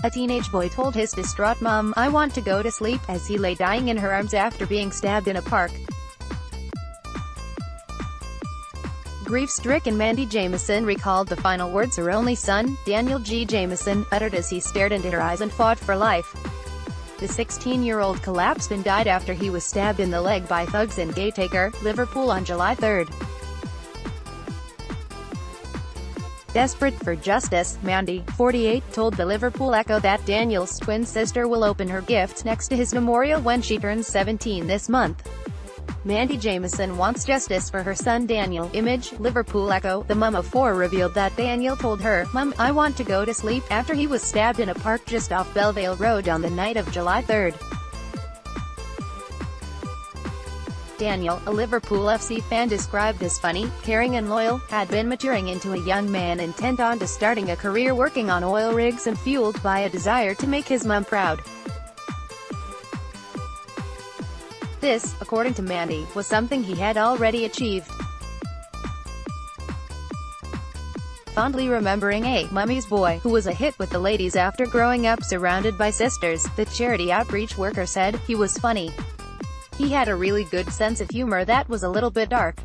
A teenage boy told his distraught mom, "I want to go to sleep," as he lay dying in her arms after being stabbed in a park. Grief-stricken Mandy Jamieson recalled the final words her only son, Daniel Gee-Jamieson, uttered as he stared into her eyes and fought for life. The 16-year-old collapsed and died after he was stabbed in the leg by thugs in Gateacre, Liverpool on July 3. Desperate for justice, Mandy, 48, told the Liverpool Echo that Daniel's twin sister will open her gift next to his memorial when she turns 17 this month. Mandy Jamieson wants justice for her son Daniel. Image, Liverpool Echo. The mum of 4 revealed that Daniel told her, "Mum, I want to go to sleep," after he was stabbed in a park just off Belvale Road on the night of July 3. Daniel, a Liverpool FC fan described as funny, caring and loyal, had been maturing into a young man intent on to starting a career working on oil rigs and fueled by a desire to make his mum proud. This, according to Mandy, was something he had already achieved. Fondly remembering a mummy's boy who was a hit with the ladies after growing up surrounded by sisters, the charity outreach worker said, "He was funny. He had a really good sense of humor that was a little bit dark."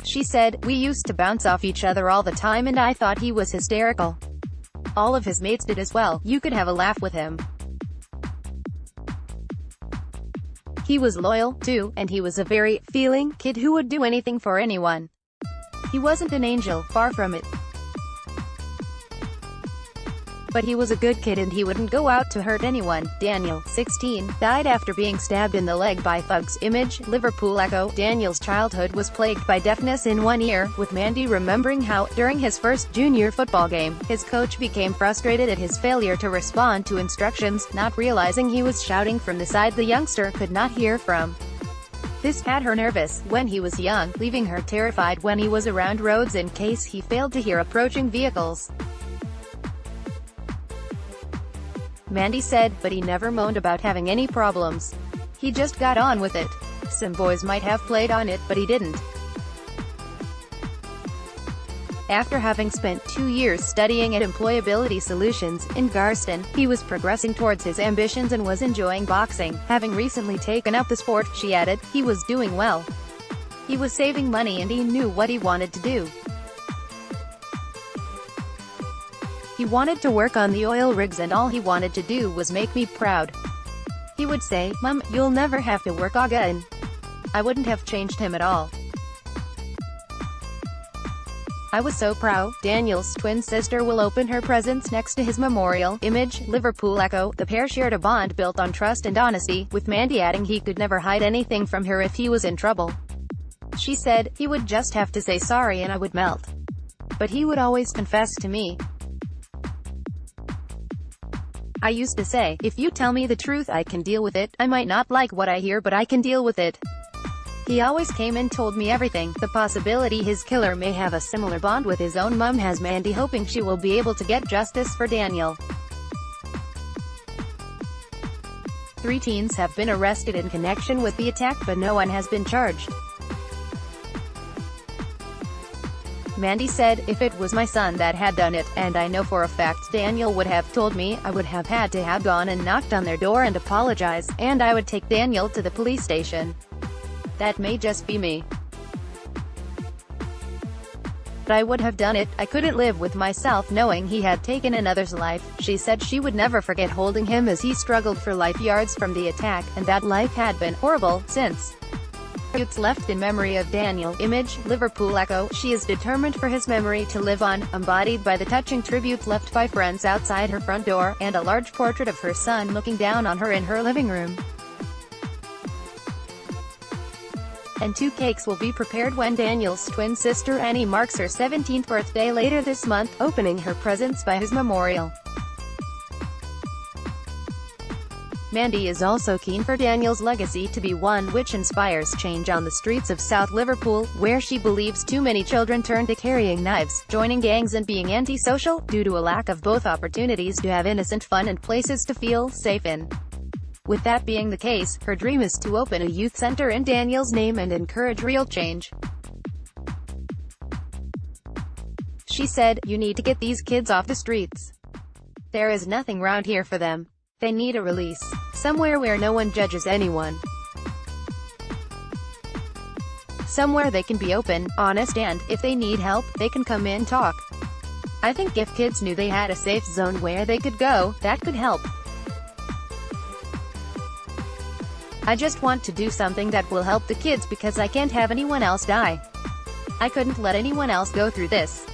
She said, "We used to bounce off each other all the time and I thought he was hysterical. All of his mates did as well. You could have a laugh with him. He was loyal, too, and he was a very feeling kid who would do anything for anyone. He wasn't an angel, far from it. But he was a good kid and he wouldn't go out to hurt anyone." Daniel, 16, died after being stabbed in the leg by thugs. Image, Liverpool Echo. Daniel's childhood was plagued by deafness in one ear, with Mandy remembering how, during his first junior football game, his coach became frustrated at his failure to respond to instructions, not realizing he was shouting from the side the youngster could not hear from. This had her nervous when he was young, leaving her terrified when he was around roads in case he failed to hear approaching vehicles. Mandy said, "But he never moaned about having any problems. He just got on with it. Some boys might have played on it, but he didn't." After having spent 2 years studying at Employability Solutions in Garston, he was progressing towards his ambitions and was enjoying boxing. Having recently taken up the sport, she added, he was doing well. He was saving money and he knew what he wanted to do. He wanted to work on the oil rigs and all he wanted to do was make me proud. He would say, "Mum, you'll never have to work again." I wouldn't have changed him at all. I was so proud. Daniel's twin sister will open her presents next to his memorial. Image, Liverpool Echo. The pair shared a bond built on trust and honesty, with Mandy adding he could never hide anything from her if he was in trouble. She said, "He would just have to say sorry and I would melt. But he would always confess to me. I used to say, if you tell me the truth I can deal with it. I might not like what I hear but I can deal with it." He always came and told me everything. The possibility his killer may have a similar bond with his own mum has Mandy hoping she will be able to get justice for Daniel. 3 teens have been arrested in connection with the attack but no one has been charged. Mandy said, "If it was my son that had done it, and I know for a fact Daniel would have told me, I would have had to have gone and knocked on their door and apologized, and I would take Daniel to the police station. That may just be me. But I would have done it. I couldn't live with myself knowing he had taken another's life." She said she would never forget holding him as he struggled for life yards from the attack, and that life had been horrible since. It's left in memory of Daniel. Image, Liverpool Echo. She is determined for his memory to live on, embodied by the touching tribute left by friends outside her front door, and a large portrait of her son looking down on her in her living room. And 2 cakes will be prepared when Daniel's twin sister Annie marks her 17th birthday later this month, opening her presents by his memorial. Mandy is also keen for Daniel's legacy to be one which inspires change on the streets of South Liverpool, where she believes too many children turn to carrying knives, joining gangs and being antisocial, due to a lack of both opportunities to have innocent fun and places to feel safe in. With that being the case, her dream is to open a youth center in Daniel's name and encourage real change. She said, "You need to get these kids off the streets. There is nothing round here for them. They need a release. Somewhere where no one judges anyone. Somewhere they can be open, honest, and, if they need help, they can come in and talk. I think if kids knew they had a safe zone where they could go, that could help. I just want to do something that will help the kids because I can't have anyone else die. I couldn't let anyone else go through this.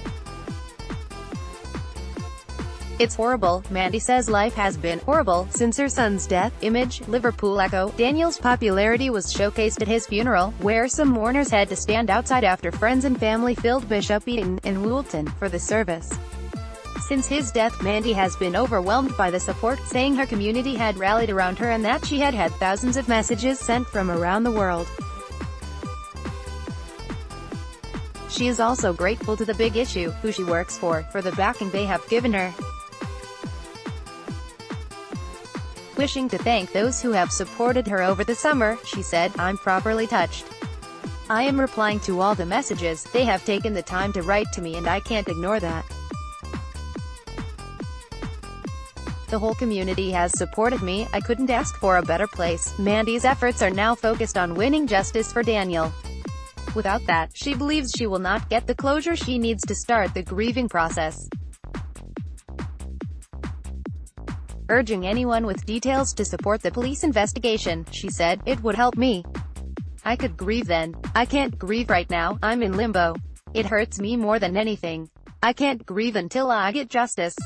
It's horrible." Mandy says life has been horrible since her son's death. Image, Liverpool Echo. Daniel's popularity was showcased at his funeral, where some mourners had to stand outside after friends and family filled Bishop Eaton in Woolton for the service. Since his death, Mandy has been overwhelmed by the support, saying her community had rallied around her and that she had had thousands of messages sent from around the world. She is also grateful to the Big Issue, who she works for the backing they have given her. Wishing to thank those who have supported her over the summer, she said, "I'm properly touched. I am replying to all the messages. They have taken the time to write to me and I can't ignore that. The whole community has supported me. I couldn't ask for a better place." Mandy's efforts are now focused on winning justice for Daniel. Without that, she believes she will not get the closure she needs to start the grieving process. Urging anyone with details to support the police investigation, she said, "It would help me. I could grieve then. I can't grieve right now. I'm in limbo. It hurts me more than anything. I can't grieve until I get justice."